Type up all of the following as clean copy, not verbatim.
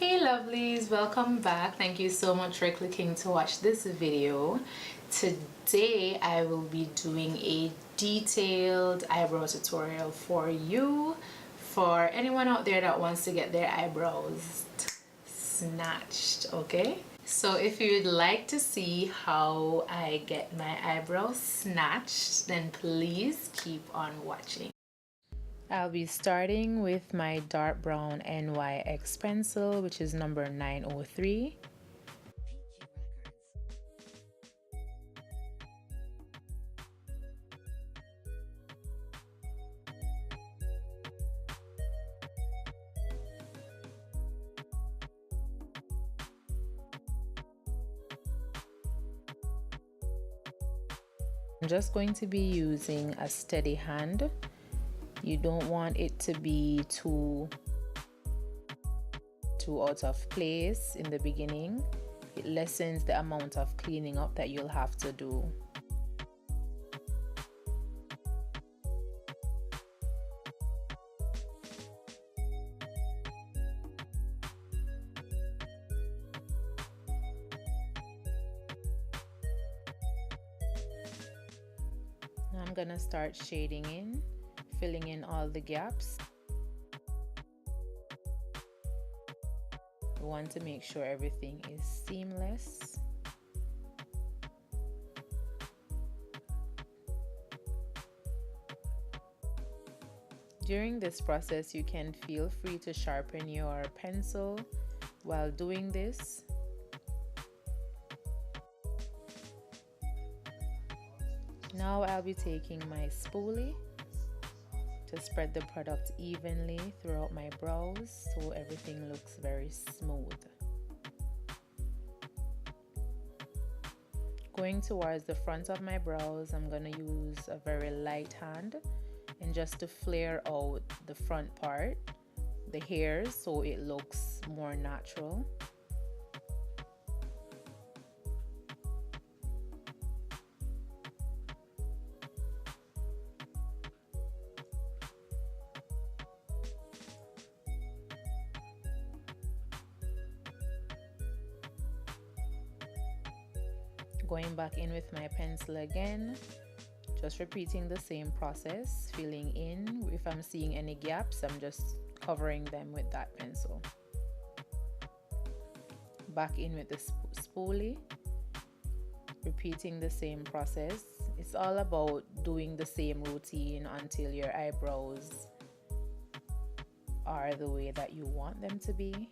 Hey lovelies, welcome back. Thank you so much for clicking to watch this video. Today I will be doing a detailed eyebrow tutorial for you, for anyone out there that wants to get their eyebrows snatched. Okay, so if you'd like to see how I get my eyebrows snatched, then please keep on watching. I'll be starting with my dark brown NYX pencil, which is number 903. I'm just going to be using a steady hand. You don't want it to be too out of place in the beginning. It lessens the amount of cleaning up that you'll have to do. Now I'm gonna start shading in, filling in all the gaps. We want to make sure everything is seamless. During this process, you can feel free to sharpen your pencil while doing this. Now I'll be taking my spoolie to spread the product evenly throughout my brows so everything looks very smooth. Going towards the front of my brows, I'm going to use a very light hand and just to flare out the front part, the hairs, so it looks more natural. Going back in with my pencil again, just repeating the same process, filling in. If I'm seeing any gaps, I'm just covering them with that pencil. Back in with the spoolie, repeating the same process. It's all about doing the same routine until your eyebrows are the way that you want them to be.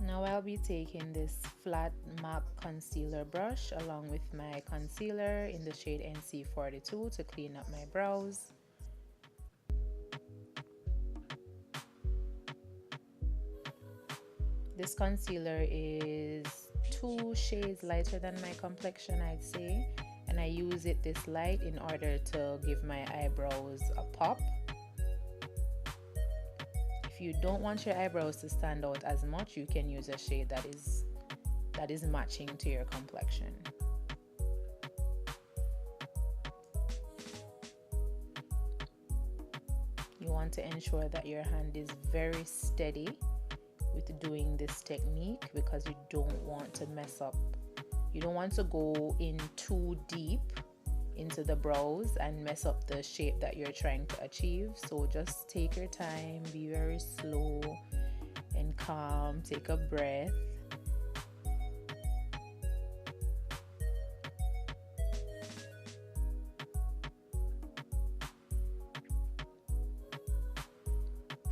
Now I'll be taking this flat MAC concealer brush along with my concealer in the shade NC42 to clean up my brows. This concealer is 2 shades lighter than my complexion, I'd say, and I use it this light in order to give my eyebrows a pop. If you don't want your eyebrows to stand out as much, you can use a shade that is matching to your complexion. You want to ensure that your hand is very steady with doing this technique because you don't want to mess up. You don't want to go in too deep into the brows and mess up the shape that you're trying to achieve. So just take your time, be very slow and calm, take a breath.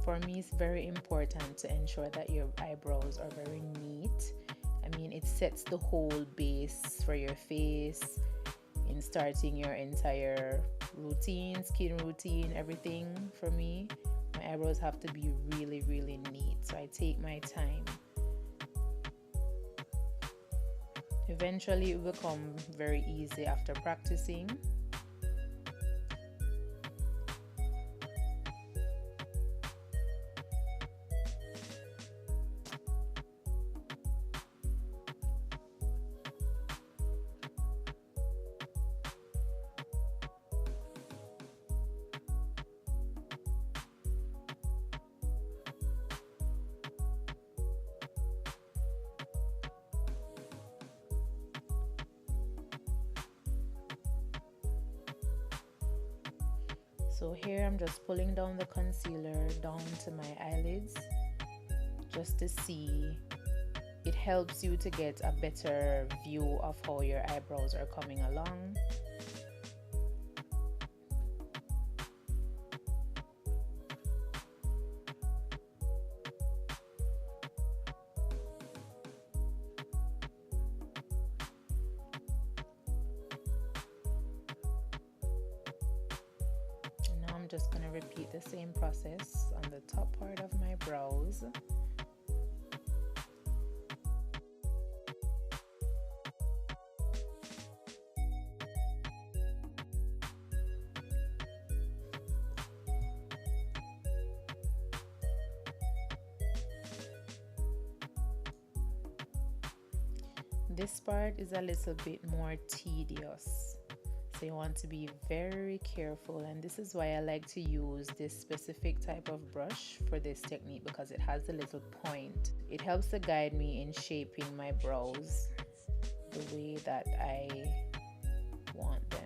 For me, it's very important to ensure that your eyebrows are very neat. I mean, it sets the whole base for your face in starting your entire routine, skin routine, everything. For me, my eyebrows have to be really, really neat, so I take my time. Eventually it will become very easy after practicing. So here I'm just pulling down the concealer down to my eyelids just to see. It helps you to get a better view of how your eyebrows are coming along. I'm just going to repeat the same process on the top part of my brows. This part is a little bit more tedious, so you want to be very careful, and this is why I like to use this specific type of brush for this technique, because it has a little point. It helps to guide me in shaping my brows the way that I want them.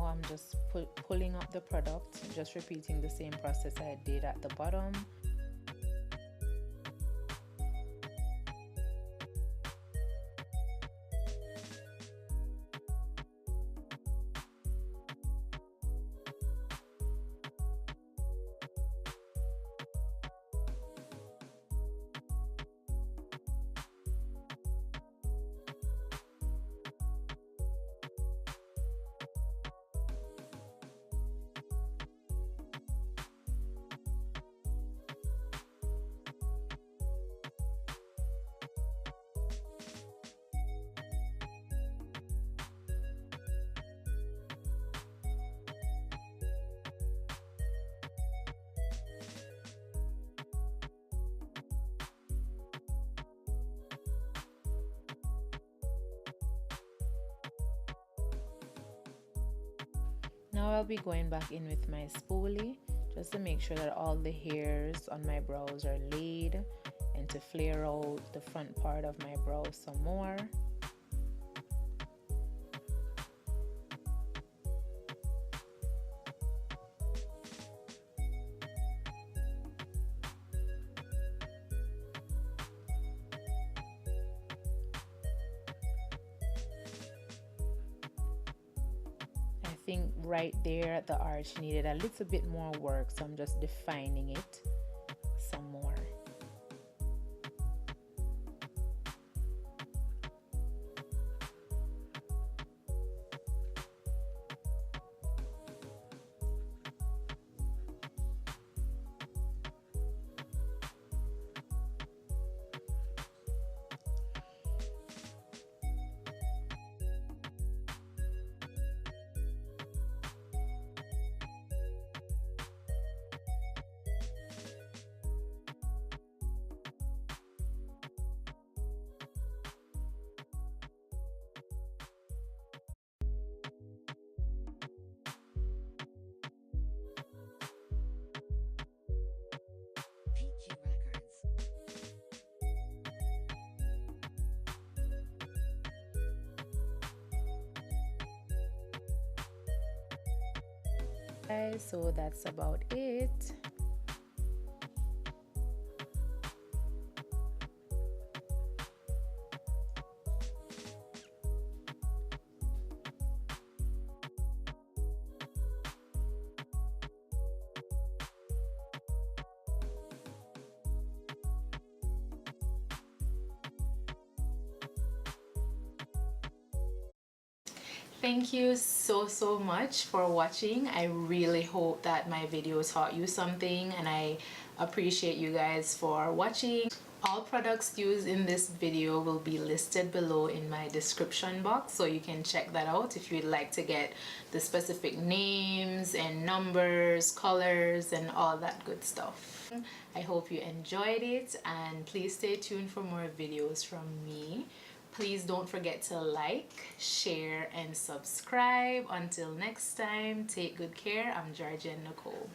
I'm just pulling up the product, just repeating the same process I did at the bottom. Now I'll be going back in with my spoolie just to make sure that all the hairs on my brows are laid, and to flare out the front part of my brow some more. I think right there at the arch needed a little bit more work, so I'm just defining it some more. Guys, so that's about it. Thank you so much for watching. I really hope that my video taught you something, and I appreciate you guys for watching. All products used in this video will be listed below in my description box, so you can check that out if you'd like to get the specific names and numbers, colors, and all that good stuff. I hope you enjoyed it, and please stay tuned for more videos from me. Please don't forget to like, share, and subscribe. Until next time, take good care. I'm Georgian Nicole.